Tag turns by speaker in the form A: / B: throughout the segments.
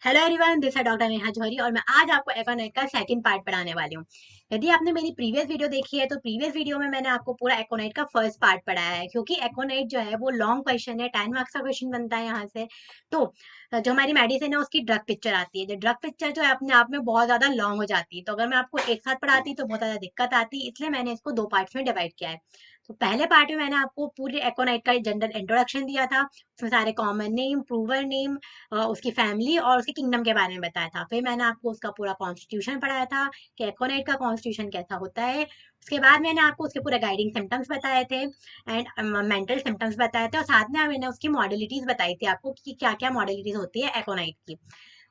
A: Hello everyone, this है doctor Neha जौहरी और मैं आज आपको एकोनेट का सेकंड पार्ट पढ़ाने वाली हूँ। यदि आपने मेरी प्रीवियस वीडियो देखी है तो प्रीवियस वीडियो में मैंने आपको पूरा एकोनेट का फर्स्ट पार्ट पढ़ाया है, क्योंकि एकोनेट जो है वो लॉन्ग क्वेश्चन है, 10 मार्क्स का क्वेश्चन बनता है यहाँ से। तो जो हमारी मेडिसिन है उसकी ड्रग पिक्चर आती है, जो ड्रग पिक्चर जो है अपने आप में बहुत ज्यादा लॉन्ग हो जाती है, तो अगर मैं आपको एक साथ पढ़ाती तो बहुत ज्यादा दिक्कत आती, इसलिए मैंने इसको दो पार्ट्स में डिवाइड किया है। तो पहले पार्ट में मैंने आपको पूरे एकोनाइट का जनरल इंट्रोडक्शन दिया था, उसमें सारे कॉमन नेम, प्रूवर नेम, उसकी फैमिली और उसके किंगडम के बारे में बताया था। फिर मैंने आपको उसका पूरा कॉन्स्टिट्यूशन पढ़ाया था कि एकोनाइट का कॉन्स्टिट्यूशन कैसा होता है। उसके बाद मैंने आपको उसके पूरे गाइडिंग सिम्टम्स बताए थे एंड मेंटल सिम्टम्स बताए थे, और साथ में मैंने उसकी मॉडलिटीज बताई थी आपको कि क्या क्या मॉडलिटीज होती है एकोनाइट की।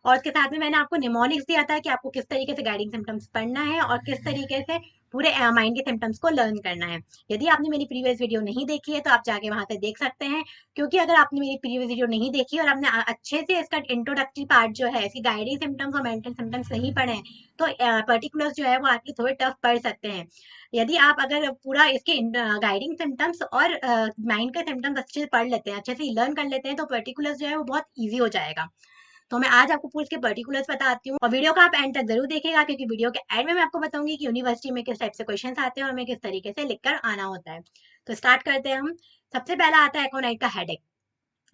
A: और उसके साथ में मैंने आपको निमोनिक्स दिया था कि आपको किस तरीके से गाइडिंग सिम्टम्स पढ़ना है और किस तरीके से पूरे माइंड के सिम्टम्स को लर्न करना है। यदि आपने मेरी प्रीवियस वीडियो नहीं देखी है तो आप जाके वहां से देख सकते हैं, क्योंकि अगर आपने मेरी प्रीवियस वीडियो नहीं देखी और आपने अच्छे से इसका इंट्रोडक्टरी पार्ट जो है, इसकी गाइडिंग सिम्टम्स और मेंटल सिम्टम्स नहीं पढ़े हैं, तो पर्टिकुलर्स जो है वो आपके थोड़े टफ पढ़ सकते हैं। यदि आप अगर पूरा इसके गाइडिंग सिम्टम्स और माइंड के सिम्टम्स अच्छे से पढ़ लेते हैं, अच्छे से लर्न कर लेते हैं, तो पर्टिकुलर्स जो है वो बहुत ईजी हो जाएगा। तो मैं आज आपको पूरे इसके पर्टिकुलर्स बताती हूँ, और वीडियो का आप एंड तक जरूर देखिएगा, क्योंकि वीडियो के एंड में मैं आपको बताऊंगी कि यूनिवर्सिटी में किस टाइप से क्वेश्चंस आते हैं और हमें किस तरीके से लिखकर आना होता है। तो स्टार्ट करते हैं हम। सबसे पहला आता है एकोनाइट का हेडेक।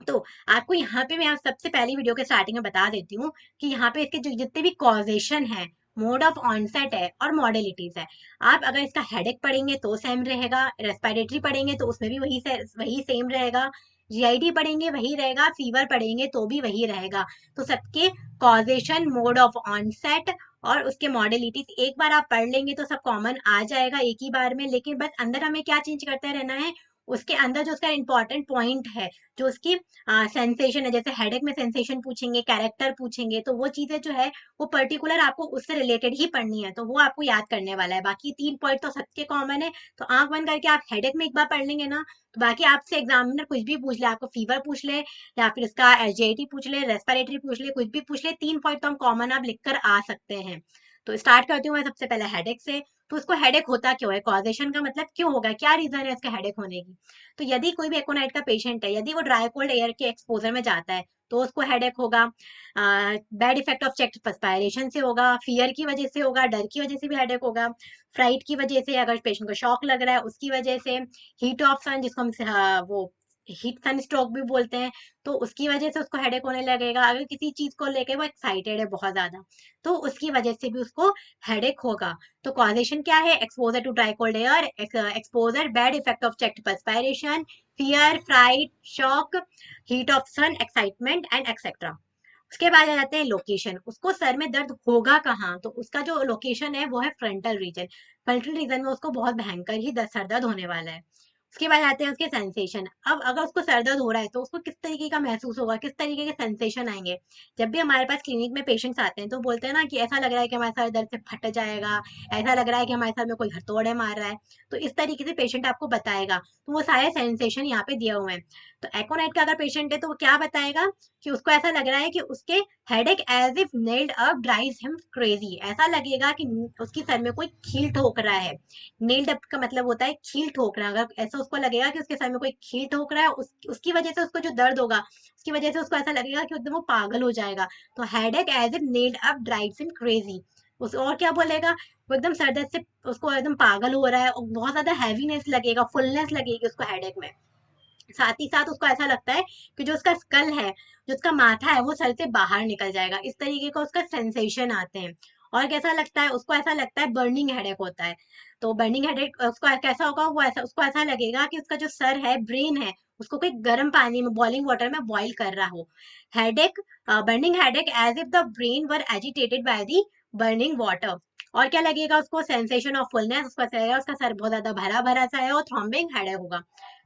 A: तो आपको यहाँ पे मैं सबसे पहली वीडियो के स्टार्टिंग में बता देती हूँ कि यहाँ पे इसके जो जितने भी कॉजेशन है, मोड ऑफ ऑनसेट है और मॉडलिटीज है, आप अगर इसका हेडेक पढ़ेंगे तो सेम रहेगा, रेस्पिरेटरी पढ़ेंगे तो उसमें भी वही सेम रहेगा, जीआईडी पढ़ेंगे वही रहेगा, फीवर पढ़ेंगे तो भी वही रहेगा। तो सबके कॉजेशन, मोड ऑफ ऑनसेट और उसके मॉडलिटीज एक बार आप पढ़ लेंगे तो सब कॉमन आ जाएगा एक ही बार में। लेकिन बस अंदर हमें क्या चेंज करते रहना है, उसके अंदर जो उसका इंपॉर्टेंट पॉइंट है, जो उसकी सेंसेशन है, जैसे हेडेक में सेंसेशन पूछेंगे, कैरेक्टर पूछेंगे, तो वो चीजें जो है वो पर्टिकुलर आपको उससे रिलेटेड ही पढ़नी है, तो वो आपको याद करने वाला है। बाकी तीन पॉइंट तो सबके कॉमन है, तो आंख बंद करके आप हेडेक में एक बार पढ़ लेंगे ना, तो बाकी आपसे एग्जामिनर कुछ भी पूछ ले, आपको फीवर पूछ ले या फिर इसका एसजीआईटी पूछ ले, रेस्पिरेटरी पूछ ले, कुछ भी पूछ ले, तीन पॉइंट तो हम कॉमन आप लिख कर आ सकते हैं। तो स्टार्ट करती हूँ मैं सबसे पहले हेडेक से। तो उसको हेडेक होता क्यों है, कॉजेशन का मतलब क्यों होगा, क्या रीजन है इसका हेडेक होने की। तो यदि कोई भी एकोनाइट का पेशेंट है, यदि वो ड्राई कोल्ड एयर के एक्सपोजर में जाता है तो उसको हेडेक होगा। बैड इफेक्ट ऑफ चेस्ट पर्सपायरेशन से होगा, फियर की वजह से होगा, डर की वजह से भी हेडेक होगा, फ्राइट की वजह से, अगर पेशेंट को शॉक लग रहा है उसकी वजह से, हीट ऑफ सन जिसको हम वो हीट सन स्ट्रोक भी बोलते हैं, तो उसकी वजह से उसको हेडेक होने लगेगा। अगर किसी चीज को लेकर वो एक्साइटेड है बहुत ज्यादा, तो उसकी वजह से भी उसको हेडेक होगा। तो कॉजेशन क्या है, exposure to dry cold air, exposure, bad effect of chest perspiration, fear, fright, shock, heat of sun, excitement and etcetera. उसके बाद आ जाते हैं लोकेशन, उसको सर में दर्द होगा कहाँ, तो उसका जो लोकेशन है वो है फ्रंटल रीजन। फ्रंटल रीजन में उसको बहुत भयंकर ही सर दर्द होने वाला है। उसके बाद आते हैं उसके सेंसेशन। अब अगर उसको सर दर्द हो रहा है तो उसको किस तरीके का महसूस होगा, किस तरीके के सेंसेशन आएंगे। जब भी हमारे पास क्लिनिक में पेशेंट्स आते हैं तो बोलते हैं ना कि ऐसा लग रहा है कि हमारे सर दर्द से फट जाएगा, ऐसा लग रहा है कि हमारे सर में कोई हथौड़े मार रहा है। तो इस तरीके से पेशेंट आपको बताएगा, तो वो सारे सेंसेशन यहाँ पे दिए हुए हैं। तो एकोनाइट का अगर पेशेंट है तो वो क्या बताएगा कि उसको ऐसा लग रहा है कि उसके headache as if nailed up drives him crazy, ऐसा लगेगा कि उसकी सर में कोई खील ठोक रहा है। नेल्ड अप का मतलब होता है खील ठोकना। अगर ऐसा उसको लगेगा कि उसके सर में कोई खील ठोक रहा है, उसकी वजह से उसको जो दर्द होगा, उसकी वजह से उसको ऐसा लगेगा कि एकदम वो पागल हो जाएगा। तो headache as if nailed up drives him crazy. उस और क्या बोलेगा, वो एकदम सर दर्द से उसको एकदम पागल हो रहा है, और बहुत ज्यादा हैवीनेस लगेगा, फुलनेस लगेगी उसको हेडेक में। साथ ही साथ उसको ऐसा लगता है कि जो उसका स्कल है, जो उसका माथा है, वो सर से बाहर निकल जाएगा, इस तरीके का उसका सेंसेशन आते हैं। और कैसा लगता है, उसको ऐसा लगता है बर्निंग हेडेक होता है। तो बर्निंग हेडेक उसको कैसा होगा, वो ऐसा उसको ऐसा लगेगा कि उसका जो सर है, ब्रेन है, उसको कोई गर्म पानी में, बॉइलिंग वाटर में बॉईल कर रहा हो। Headache, burning headache as if the brain were agitated by the burning water. और क्या लगेगा उसको, सेंसेशन ऑफ फुलनेस, उसका ऐसा लगेगा उसका सर बहुत ज्यादा भरा भरा सा है, और थ्रॉम्बिंग हेडेक होगा।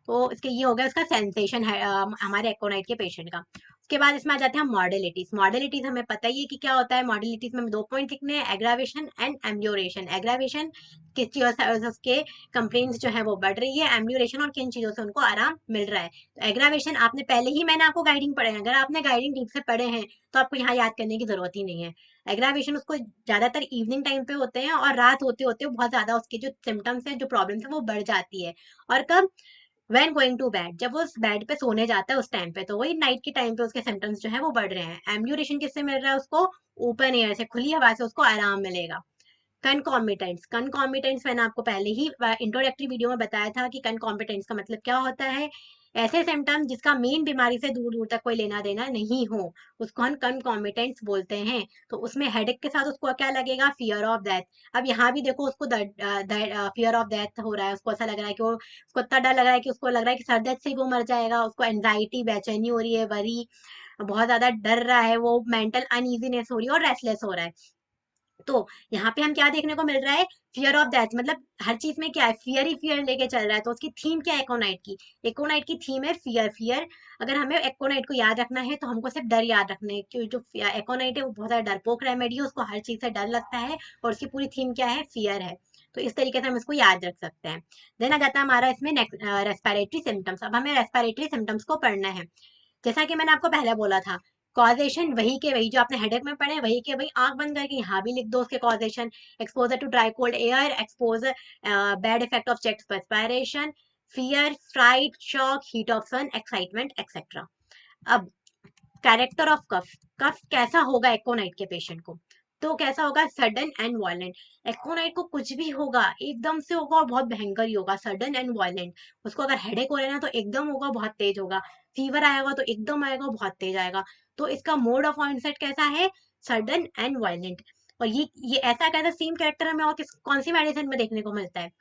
A: तो इसके ये हो गया इसका सेंसेशन है हमारे एकोनाइट के पेशेंट का। उसके बाद इसमें आ जाते हैं मॉडलिटीज। मॉडलिटीज हमें पता ही है कि क्या होता है। मॉडलिटीज में दो पॉइंट लिखने हैं, एग्रावेशन एंड एम्ब्यूरेशन। एग्रावेशन किस चीजों से उसके कंप्लेंट्स जो है वो बढ़ रही है, एम्ब्यूरेशन और किन चीजों से उनको आराम मिल रहा है। तो एग्रावेशन आपने पहले ही, मैंने आपको गाइडिंग पढ़े हैं, अगर आपने गाइडिंग ठीक से पढ़े हैं तो आपको यहाँ याद करने की जरूरत ही नहीं है। एग्रावेशन उसको ज्यादातर इवनिंग टाइम पे होते हैं, और रात होते होते बहुत ज्यादा उसके जो सिम्टम्स है, जो प्रॉब्लम्स है, वो बढ़ जाती है। और कब, व्हेन गोइंग टू बेड, जब वो उस बेड पे सोने जाता है उस टाइम पे, तो वही नाइट के टाइम पे उसके सिम्टम्स जो है वो बढ़ रहे हैं। एम्ब्यूरेशन किससे मिल रहा है उसको? ओपन एयर से, खुली हवा से उसको आराम मिलेगा। कनकॉमिटेंट्स, कनकॉमिटेंट्स मैंने आपको पहले ही इंट्रोडक्टरी वीडियो में बताया था कि कनकॉमिटेंट्स का मतलब क्या होता है। ऐसे सिम्टम्स जिसका मेन बीमारी से दूर दूर तक कोई लेना देना नहीं हो, उसको हम कनकॉमिटेंट्स बोलते हैं। तो उसमें हेडेक के साथ उसको क्या लगेगा? Fear of death. अब यहाँ भी देखो उसको फियर ऑफ डेथ हो रहा है, उसको ऐसा लग रहा है कि वो, उसको इतना डर लग रहा है कि उसको लग रहा है कि सर दर्द से ही वो मर जाएगा। उसको एंजाइटी, बेचैनी हो रही है, वरी, बहुत ज्यादा डर रहा है वो, मेंटल अनईजीनेस हो रही है और रेस्टलेस हो रहा है। तो यहाँ पे हम क्या देखने को मिल रहा है? फियर ऑफ डेथ, मतलब हर चीज में क्या है? फियर ही फियर लेके चल रहा है। तो उसकी थीम क्या है एकोनाइट की? एकोनाइट की थीम है फियर, फियर। अगर हमें एकोनाइट को याद रखना है तो हमको सिर्फ डर याद रखना है, क्योंकि जो एकोनाइट है वो बहुत ज्यादा डरपोक रेमेडी है, उसको हर चीज से डर लगता है और उसकी पूरी थीम क्या है? फियर है। तो इस तरीके से हम इसको याद रख सकते हैं। देन आ जाता है हमारा इसमें रेस्पिरेटरी सिम्टम्स। अब हमें रेस्पिरेटरी सिम्टम्स को पढ़ना है। जैसा कि मैंने आपको पहले बोला था, कॉजेशन वही के वही जो आपने हेडेक में पढ़े, वही के वही, आंख बंद करके यहाँ भी लिख दो उसके causation. Exposure to dry cold air, exposure, bad effect of chest perspiration, fear, fright, shock, heat of sun, excitement, etcetera. अब कैरेक्टर ऑफ कफ, कफ कैसा होगा एकोनाइट के पेशेंट को? तो कैसा होगा? Sudden and violent. एकोनाइट को कुछ भी होगा एकदम से होगा और बहुत भयंकर ही होगा, सडन एंड वायलेंट। उसको अगर हेडेक हो रहा है ना तो एकदम होगा, बहुत तेज होगा। फीवर आएगा तो एकदम आएगा, बहुत तेज आएगा। तो इसका मोड ऑफ ऑनसेट कैसा है? Sudden and violent. और ये ऐसा कैसा सेम कैरेक्टर हमें और कौन सी मेडिसिन में देखने को मिलता है?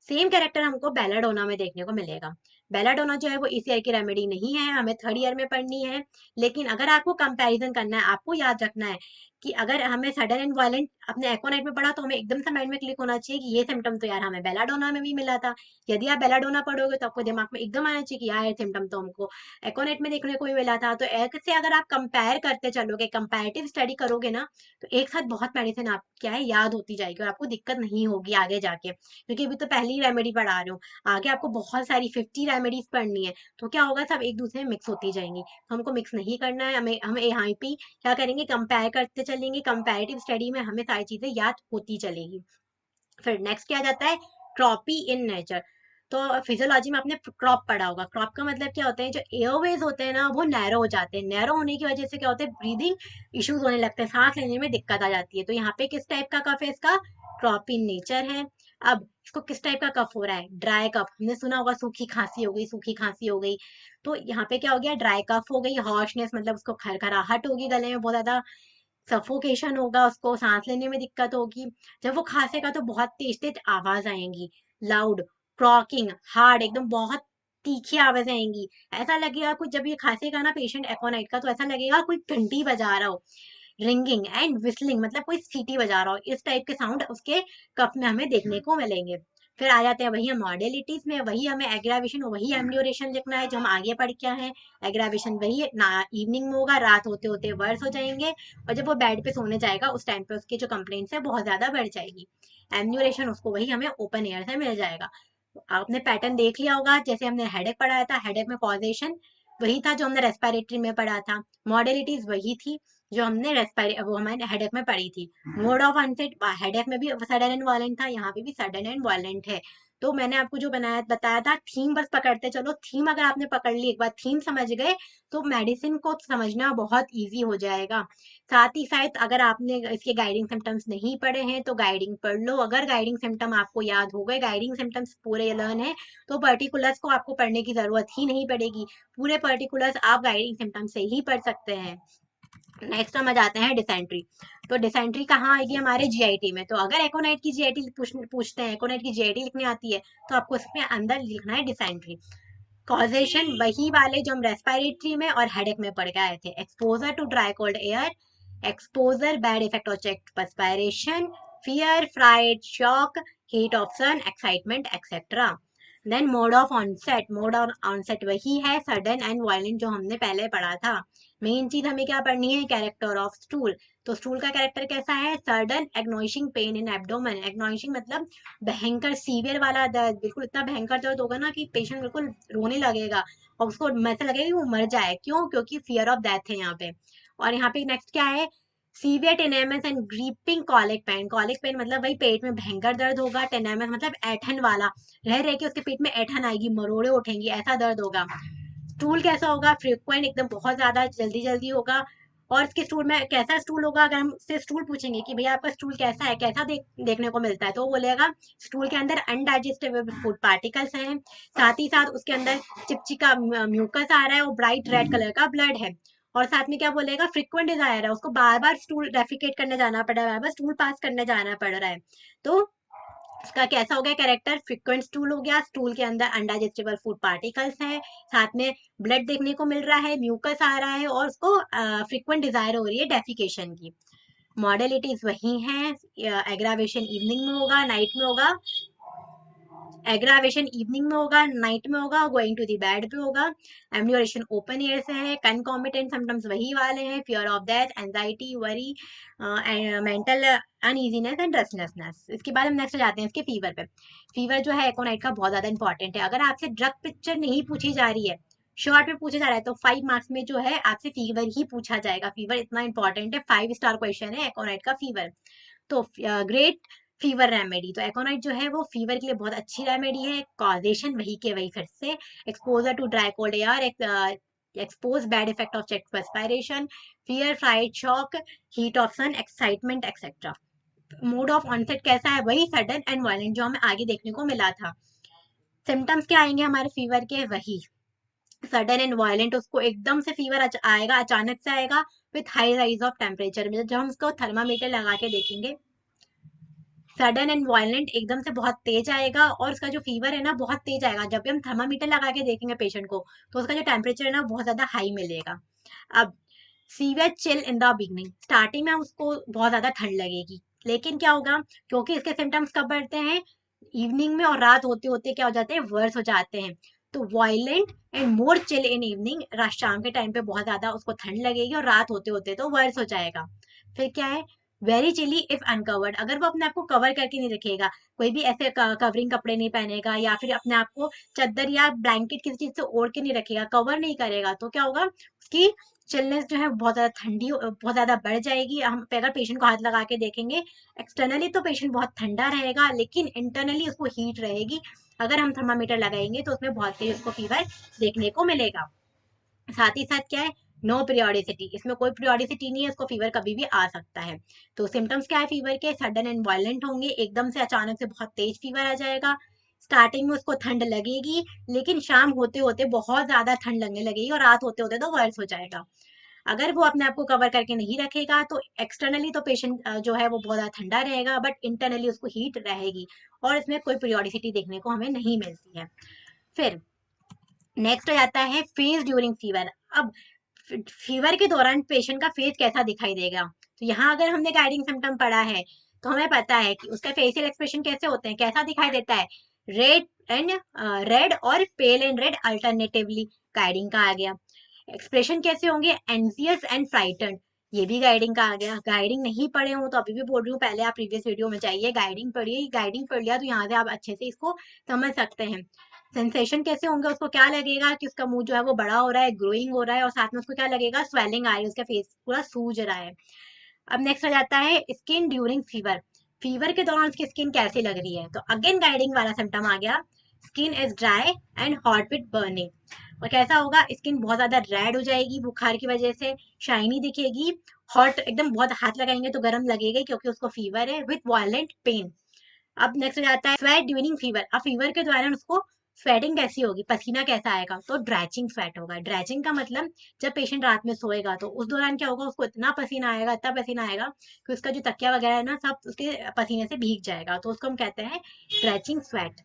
A: सेम कैरेक्टर हमको बेलाडोना में देखने को मिलेगा। बेलाडोना जो है वो इस ईयर की रेमेडी नहीं है, हमें थर्ड ईयर में पढ़नी है। लेकिन अगर आपको कंपैरिजन करना है, आपको याद रखना है कि अगर हमें सडन एंड वायलेंट अपने एकोनाइट में पढ़ा तो हमें एकदम से माइंड में क्लिक होना चाहिए कि ये सिम्टम तो यार हमें बेलाडोना में भी मिला था। यदि आप बेलाडोना पढ़ोगे तो आपको दिमाग में एकदम आना चाहिए कि यार ये सिम्टम तो हमको एकोनाइट में देखने को भी मिला था। तो ऐसे अगर आप कंपेयर करते चलोगे, कंपैरेटिव स्टडी करोगे ना, तो एक साथ बहुत मेडिसिन आप क्या है याद होती जाएगी और आपको दिक्कत नहीं होगी आगे जाके। क्योंकि अभी तो पहली रेमेडी पढ़ा रहे हो, आगे आपको बहुत सारी 50 रेमेडीज पढ़नी है। तो क्या होगा? सब एक दूसरे में मिक्स होती जाएंगी। तो हमको मिक्स नहीं करना है, हमें हमें यहाँ पे क्या करेंगे? कंपेयर करते चलेंगे। कंपैरेटिव स्टडी में हमें सारी चीजें याद होती चलेगी। फिर नेक्स्ट क्या आ जाता है? Trophy in nature. तो फिजियोलॉजी में आपने क्रॉप पढ़ा होगा। क्रॉप का मतलब क्या होता है? जो एयरवेज होते हैं ना वो नैरो हो जाते हैं। नैरो होने की वजह से क्या होता है? ब्रीदिंग इश्यूज होने लगते हैं, सांस लेने में दिक्कत आ जाती है। तो यहाँ पे किस टाइप का कफ है इसका? क्रॉप इन नेचर है। अब इसको किस टाइप का कफ हो रहा है? Dry cough. हमने सुना होगा सूखी खांसी हो गई, सूखी खांसी हो गई। तो यहाँ पे क्या हो गया? ड्राई कफ हो गई। हॉर्शनेस मतलब उसको खरखराहट होगी, गले में बहुत ज्यादा सफोकेशन होगा, उसको सांस लेने में दिक्कत होगी। जब वो खांसेगा तो बहुत तेज तेज आवाज आएंगी, लाउड, क्रॉकिंग, हार्ड, एकदम बहुत तीखी आवाज आएंगी। ऐसा लगेगा कुछ, जब ये खांसेगा ना पेशेंट एकोनाइट का, तो ऐसा लगेगा कोई घंटी बजा रहा हो। रिंगिंग एंड विस्लिंग मतलब कोई सीटी बजा रहा हो, इस टाइप के साउंड उसके कफ में हमें देखने को मिलेंगे। फिर आ जाते हैं वही हम मॉडलिटीज में, वही हमें एग्रावेशन, वही एम्ब्यूरेशन लिखना है जो हम आगे पढ़ के आए हैं। एग्रावेशन वही ना, इवनिंग में होगा, रात होते होते वर्स हो जाएंगे। और जब वो बेड पे सोने जाएगा उस टाइम पे उसकी जो कंप्लेंट्स है बहुत ज्यादा बढ़ जाएगी। एम्ब्यूरेशन उसको वही हमें ओपन एयर से मिल जाएगा। तो आपने पैटर्न देख लिया होगा, जैसे हमने हेडेक पढ़ाया था, हेडेक में कॉजेशन वही था जो हमने रेस्पिरेटरी में पढ़ा था। मॉडलिटीज वही थी जो हमने वो हमारे हेडेक में पढ़ी थी। मोड ऑफ अनसेट, हेडेक में भी सडन एंड वायलेंट था, यहाँ पे भी सडन एंड वायलेंट है। तो मैंने आपको जो बताया था, थीम बस पकड़ते चलो। थीम अगर आपने पकड़ ली, एक बार थीम समझ गए, तो मेडिसिन को समझना बहुत इजी हो जाएगा। साथ ही साथ अगर आपने इसके गाइडिंग सिम्टम्स नहीं पढ़े हैं तो गाइडिंग पढ़ लो। अगर गाइडिंग सिम्टम आपको याद हो गए, गाइडिंग सिम्टम्स पूरे लर्न है, तो पर्टिकुलर्स को आपको पढ़ने की जरूरत ही नहीं पड़ेगी। पूरे पर्टिकुलर्स आप गाइडिंग सिम्टम से ही पढ़ सकते हैं। नेक्स्ट हम आ जाते हैं डिसेंट्री। तो डिसेंट्री कहाँ आएगी? हमारे जीआईटी में। तो अगर एकोनाइट की जीआईटी पूछते हैं, एकोनाइट की जीआईटी लिखनी आती है, तो आपको इसमें अंदर लिखना है डिसेंट्री। कॉजेशन वही वाले जो हम रेस्पिरेटरी में और हेडेक में पढ़ के आए थे। Exposure to dry cold air, exposure, bad effect of chest perspiration, fear, fright, shock, heat of sun, excitement, etcetera. Then mode of onset, mode of onset वही है सडन एंड वायलेंट जो हमने पहले पढ़ा था। मेन चीज हमें क्या पढ़नी है? Character of stool. तो स्टूल का कैरेक्टर कैसा है? Sudden agonising pain in abdomen. Agonising मतलब भयंकर सीवियर वाला दर्द, बिल्कुल इतना भयंकर दर्द होगा ना कि पेशेंट बिल्कुल रोने लगेगा और उसको ऐसा लगेगा कि वो मर जाए। क्यों? क्योंकि फियर ऑफ डेथ है यहाँ पे। और यहाँ पे नेक्स्ट क्या है? Severe tenesmus and griping colic pain. Colic pain मतलब वही पेट में भयंकर दर्द होगा। टेनेमस मतलब ऐठन वाला, रह रह के उसके पेट में ऐठन आएगी, मरोड़े उठेंगी, ऐसा दर्द होगा। स्टूल कैसा होगा? फ्रीक्वेंट, एकदम बहुत ज्यादा जल्दी जल्दी होगा। और इसके स्टूल में कैसा स्टूल होगा? अगर हम उससे स्टूल पूछेंगे कि भैया आपका स्टूल कैसा है, कैसा देखने को मिलता है, तो वो बोलेगा स्टूल के अंदर अनडाइजेस्टेबल फूड पार्टिकल्स हैं, साथ ही साथ उसके अंदर चिपचिका म्यूकस आ रहा है और ब्राइट रेड कलर का ब्लड है। और साथ में क्या बोलेगा? फ्रिक्वेंट डिजायर है, उसको बार बार स्टूल डेफिकेट करने जाना पड़ रहा है, बार बार स्टूल पास करने जाना पड़ रहा है। तो इसका कैसा हो गया कैरेक्टर? फ्रिक्वेंट स्टूल हो गया, स्टूल के अंदर अनडाइजेस्टेबल फूड पार्टिकल्स हैं, साथ में ब्लड देखने को मिल रहा है, म्यूकस आ रहा है और उसको फ्रिक्वेंट डिजायर हो रही है डेफिकेशन की। मॉडलिटीज वही हैं। एग्रावेशन इवनिंग में होगा, नाइट में होगा। एग्रावेशन इवनिंग में होगा, नाइट में होगा, गोइंग टू दी बेड पे होगा। एम्ब्लियोरेशन ओपन एयर से है। कंकॉमिटेंट सिम्टम्स वही वाले हैं, fear of death, anxiety, worry, mental uneasiness and restlessness. इसके बाद हम नेक्स्ट जाते हैं इसके फीवर पे। फीवर जो है एकोनाइट का बहुत ज्यादा इंपॉर्टेंट है। अगर आपसे ड्रग पिक्चर नहीं पूछी जा रही है, शॉर्ट में पूछा जा रहा है, तो 5 मार्क्स में जो है आपसे फीवर ही पूछा जाएगा। फीवर इतना इंपॉर्टेंट है, 5 स्टार क्वेश्चन है एकोनाइट का फीवर। तो ग्रेट फीवर रेमेडी, तो एकोनाइट जो है वो फीवर के लिए बहुत अच्छी रेमेडी है। कॉजेशन वही के वही फिर से, exposure to dry cold air, expose bad effect of chest perspiration, fear, fright, shock, heat of sun, excitement etcetera. Mode of onset कैसा है? वही सडन एंड वायलेंट जो हमें आगे देखने को मिला था। सिम्टम्स क्या आएंगे हमारे फीवर के? वही सडन एंड वायलेंट, उसको एकदम से फीवर आएगा, अचानक से आएगा, with high rise of temperature. जब हम उसको थर्मामीटर लगा के देखेंगे, सडन एंड वायलेंट एकदम से बहुत तेज आएगा और उसका जो फीवर है ना बहुत तेज आएगा। जब भी हम थर्मामीटर लगा के देखेंगे पेशेंट को, तो उसका जो टेम्परेचर है ना बहुत ज्यादा हाई मिलेगा। अब severe chill in the beginning, starting में उसको बहुत ज्यादा ठंड लगेगी, लेकिन क्या होगा, क्योंकि इसके सिम्टम्स कब बढ़ते हैं? इवनिंग में, और रात होते होते क्या हो जाते हैं? वर्स हो जाते हैं। तो violent and more chill in evening, शाम के टाइम पे बहुत ज्यादा उसको ठंड लगेगी और रात होते होते तो वर्स हो जाएगा। फिर क्या है? वेरी चिली इफ अनकवर्ड, अगर वो अपने आप को कवर करके नहीं रखेगा, कोई भी ऐसे कवरिंग कपड़े नहीं पहनेगा या फिर अपने आप को चादर या ब्लैंकेट किसी चीज से ओढ़ के नहीं रखेगा, कवर नहीं करेगा, तो क्या होगा? उसकी चिलनेस जो है बहुत ज्यादा ठंडी बहुत ज्यादा बढ़ जाएगी। हम अगर पेशेंट को हाथ लगा के देखेंगे, एक्सटर्नली तो पेशेंट बहुत ठंडा रहेगा, लेकिन इंटरनली उसको हीट रहेगी। अगर हम थर्मामीटर लगाएंगे तो उसमें बहुत तेज उसको फीवर देखने को मिलेगा। साथ ही साथ क्या है? नो पीरियोडिसिटी, इसमें कोई पीरियोडिसिटी नहीं है, इसको फीवर कभी भी आ सकता है। तो सिम्टम्स क्या है फीवर के? सडन एंड वायलेंट होंगे, एकदम से अचानक से बहुत तेज फीवर आ जाएगा। स्टार्टिंग में उसको ठंड लगेगी, लेकिन शाम होते होते बहुत ज्यादा ठंड लगने लगेगी और रात होते होते तो वर्स हो जाएगा। अगर वो अपने आप को कवर करके नहीं रखेगा तो एक्सटर्नली तो पेशेंट जो है वो बहुत ज्यादा ठंडा रहेगा, बट इंटरनली उसको हीट रहेगी और इसमें कोई पीरियोडिसिटी देखने को हमें नहीं मिलती है। फिर नेक्स्ट आ जाता है फेज ड्यूरिंग फीवर। अब फीवर के दौरान पेशेंट का फेस कैसा दिखाई देगा? तो यहाँ अगर हमने गाइडिंग सिम्टम पढ़ा है, तो हमें पता है कि उसका फेशियल एक्सप्रेशन कैसे होते हैं, कैसा दिखाई देता है? रेड एंड रेड और pale and red alternatively, guiding का आ गया। एक्सप्रेशन कैसे होंगे? एंजियस एंड फ्राइटन्ड, ये भी गाइडिंग का आ गया। गाइडिंग नहीं पढ़े हो तो अभी भी बोल रही हूँ, पहले आप प्रीवियस वीडियो में जाइए, गाइडिंग पढ़िए। गाइडिंग पढ़ लिया तो यहाँ से आप अच्छे से इसको समझ सकते हैं। सेंसेशन कैसे होंगे? उसको क्या लगेगा कि उसका मुंह जो है वो बड़ा हो रहा है, ग्रोइंग हो रहा है, और साथ में उसको क्या लगेगा? स्वेलिंग आ रही है, उसका फेस पूरा सूज रहा है। अब नेक्स्ट आ जाता है स्किन ड्यूरिंग फीवर। फीवर के दौरान उसकी स्किन कैसी लग रही है? तो अगेन गाइडिंग वाला सिम्टम आ गया, skin is dry and hot with burning. और कैसा होगा? स्किन बहुत ज्यादा रेड हो जाएगी बुखार की वजह से, शाइनी दिखेगी, हॉट एकदम, बहुत हाथ लगाएंगे तो गर्म लगेगा क्योंकि उसको फीवर है, विथ वायलेंट पेन। अब नेक्स्ट हो जाता है स्वेट ड्यूरिंग फीवर। अब फीवर के दौरान उसको स्वेटिंग कैसी होगी, पसीना कैसा आएगा? तो ड्रैचिंग स्वेट होगा। ड्रैचिंग का मतलब जब पेशेंट रात में सोएगा तो उस दौरान क्या होगा, उसको इतना पसीना आएगा, इतना पसीना आएगा कि उसका जो तकिया वगैरह है ना सब उसके पसीने से भीग जाएगा, तो उसको हम कहते हैं ड्रैचिंग स्वेट।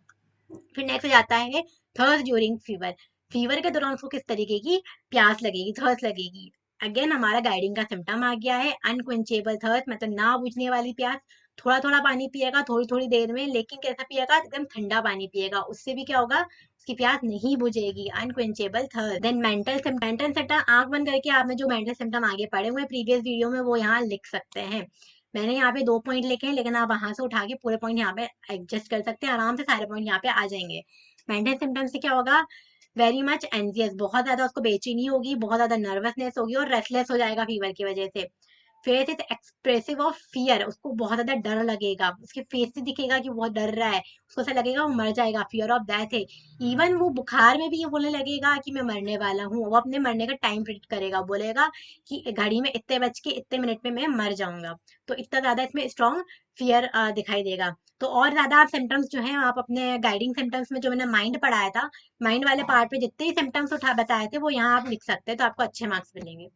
A: फिर नेक्स्ट जाता है थर्स्ट ड्यूरिंग फीवर। फीवर के दौरान उसको किस तरीके की प्यास लगेगी, थर्स्ट लगेगी? अगेन हमारा गाइडिंग का सिम्टम आ गया है, अनक्वेंचेबल थर्स्ट, मतलब ना बुझने वाली प्यास। थोड़ा थोड़ा पानी पिएगा थोड़ी थोड़ी देर में, लेकिन कैसा पिएगा? एकदम ठंडा पानी पिएगा, उससे भी क्या होगा? उसकी प्यास नहीं बुझेगी। अनक्वेंचेबल थर्स्ट। देन मेंटल सिम्टम, आंख बंद करके आपने जो मेंटल सिम्टम आगे पढ़े हुए प्रीवियस वीडियो में वो यहाँ लिख सकते हैं। मैंने यहाँ पे 2 पॉइंट लिखे हैं, लेकिन आप वहां से उठा के पूरे पॉइंट यहाँ पे एडजस्ट कर सकते हैं, आराम से सारे पॉइंट यहाँ पे आ जाएंगे। मेंटल सिम्टम्स से क्या होगा? वेरी मच एंजियस, बहुत ज्यादा उसको बेचैनी होगी, बहुत ज्यादा नर्वसनेस होगी और रेस्टलेस हो जाएगा फीवर की वजह से। Face is expressive of fear, उसको बहुत ज्यादा डर लगेगा, उसके फेस से दिखेगा कि वो बहुत डर रहा है, उसको ऐसा लगेगा वो मर जाएगा, फियर ऑफ डेथ है। इवन वो बुखार में भी ये बोलने लगेगा कि मैं मरने वाला हूँ, वो अपने मरने का टाइम प्रिडिक्ट करेगा, बोलेगा कि घड़ी में इतने बज के इतने मिनट में मैं मर जाऊंगा। तो इतना ज्यादा इसमें स्ट्रॉन्ग फियर दिखाई देगा। तो और ज्यादा आप सिम्टम्स जो हैं आप अपने गाइडिंग सिम्टम्स में जो मैंने माइंड पढ़ाया था, माइंड वाले पार्ट पे जितने भी सिम्टम्स उठा बताए थे वो यहाँ आप लिख सकते हैं, तो आपको अच्छे मार्क्स मिलेंगे।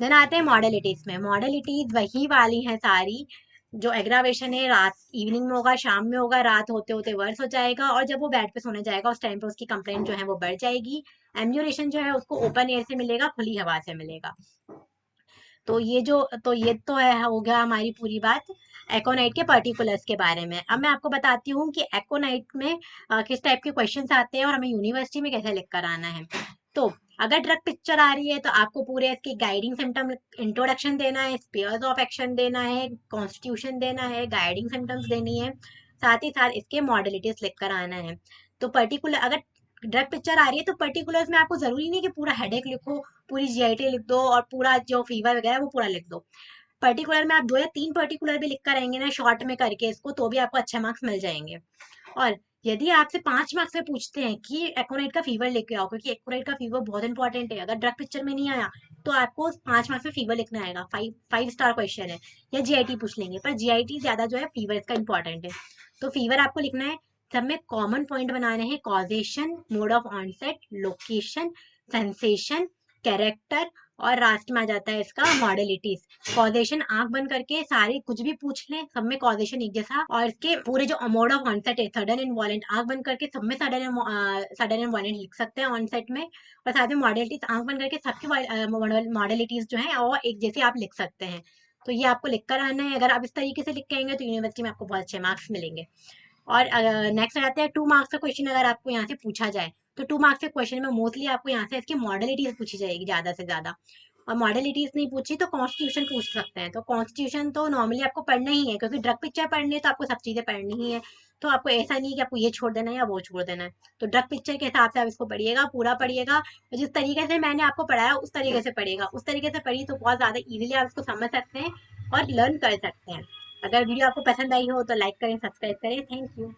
A: देन आते हैं मॉडलिटीज में। मॉडलिटीज वही वाली हैं सारी जो एग्रावेशन है, रात इवनिंग में होगा, शाम में होगा, रात होते होते वर्स हो जाएगा, और जब वो बेड पे सोने जाएगा उस टाइम पे उसकी कंप्लेंट जो है वो बढ़ जाएगी। एम्ब्यूरेशन जो है उसको ओपन एयर से मिलेगा, खुली हवा से मिलेगा। तो है हो गया हमारी पूरी बात एकोनाइट के पर्टिकुलर्स के बारे में। अब मैं आपको बताती हूँ कि एकोनाइट में किस टाइप के क्वेश्चंस आते हैं और हमें यूनिवर्सिटी में कैसे लिख कर आना है। तो अगर ड्रग पिक्चर आ रही है तो आपको पूरे इसके गाइडिंग सिम्टम इंट्रोडक्शन देना है, स्पेयर्स ऑफ एक्शन देना है, कॉन्स्टिट्यूशन देना है, गाइडिंग सिम्टम्स देनी है, साथ ही साथ इसके मॉडलिटीज लिख कर आना है। तो पर्टिकुलर अगर ड्रग पिक्चर आ रही है तो पर्टिकुलर्स में आपको जरूरी नहीं कि पूरा हेडेक लिखो, पूरी जीआईटी लिख दो और पूरा जो फीवर वगैरह है वो पूरा लिख दो। पर्टिकुलर में आप 2 या 3 पर्टिकुलर भी लिख कर आएंगे ना शॉर्ट में करके इसको, तो भी आपको अच्छे मार्क्स मिल जाएंगे। और यदि आपसे 5 मार्क्स में पूछते हैं कि एकोनाइट का फीवर लेके आओ, क्योंकि एकोनाइट का फीवर बहुत इंपॉर्टेंट है, अगर ड्रग पिक्चर में नहीं आया तो आपको 5 मार्क्स में फीवर लिखना आएगा, फाइव स्टार क्वेश्चन है। या जीआईटी पूछ लेंगे, पर जीआईटी ज्यादा जो है फीवर इसका इंपॉर्टेंट है। तो फीवर आपको लिखना है। सब में कॉमन पॉइंट बनाने हैं, causation, mode of onset, location, sensation, character, और लास्ट में आ जाता है इसका मॉडलिटीज। कॉजेशन आंख बंद करके सारे कुछ भी पूछ लें, सब में कॉजेशन एक जैसा, और इसके पूरे जो मोड ऑफ ऑनसेट है सडन एंड वॉलेंट, आंख बंद करके सब में सडन एंड वॉलेंट लिख सकते हैं ऑनसेट में। और साथ में मॉडलिटीज आंख बंद करके सबकी मॉडलिटीज जो है और एक जैसे आप लिख सकते हैं। तो ये आपको लिख कर आना है। अगर आप इस तरीके से लिख के आएंगे तो यूनिवर्सिटी में आपको बहुत अच्छे मार्क्स मिलेंगे। और नेक्स्ट आते हैं 2 मार्क्स का क्वेश्चन। अगर आपको यहाँ से पूछा जाए तो 2 मार्क्स के क्वेश्चन में मोस्टली आपको यहाँ से इसकी मॉडलिटीज पूछी जाएगी ज्यादा से ज्यादा। और मॉडलिटीज नहीं पूछी तो कॉन्स्टिट्यूशन पूछ सकते हैं। तो कॉन्स्टिट्यूशन तो नॉर्मली आपको पढ़ना ही है, क्योंकि ड्रग पिक्चर पढ़नी है तो आपको सब चीजें पढ़नी ही है। तो आपको ऐसा नहीं है कि आपको ये छोड़ देना है या वो छोड़ देना है। तो ड्रग पिक्चर के हिसाब से आप इसको पढ़िएगा, पूरा पढ़िएगा। जिस तरीके से मैंने आपको पढ़ाया उस तरीके से पढ़िएगा, उस तरीके से पढ़ी तो बहुत ज्यादा इजीली आप इसको समझ सकते हैं और लर्न कर सकते हैं। अगर वीडियो आपको पसंद आई हो तो लाइक करें, सब्सक्राइब करें। Thank you.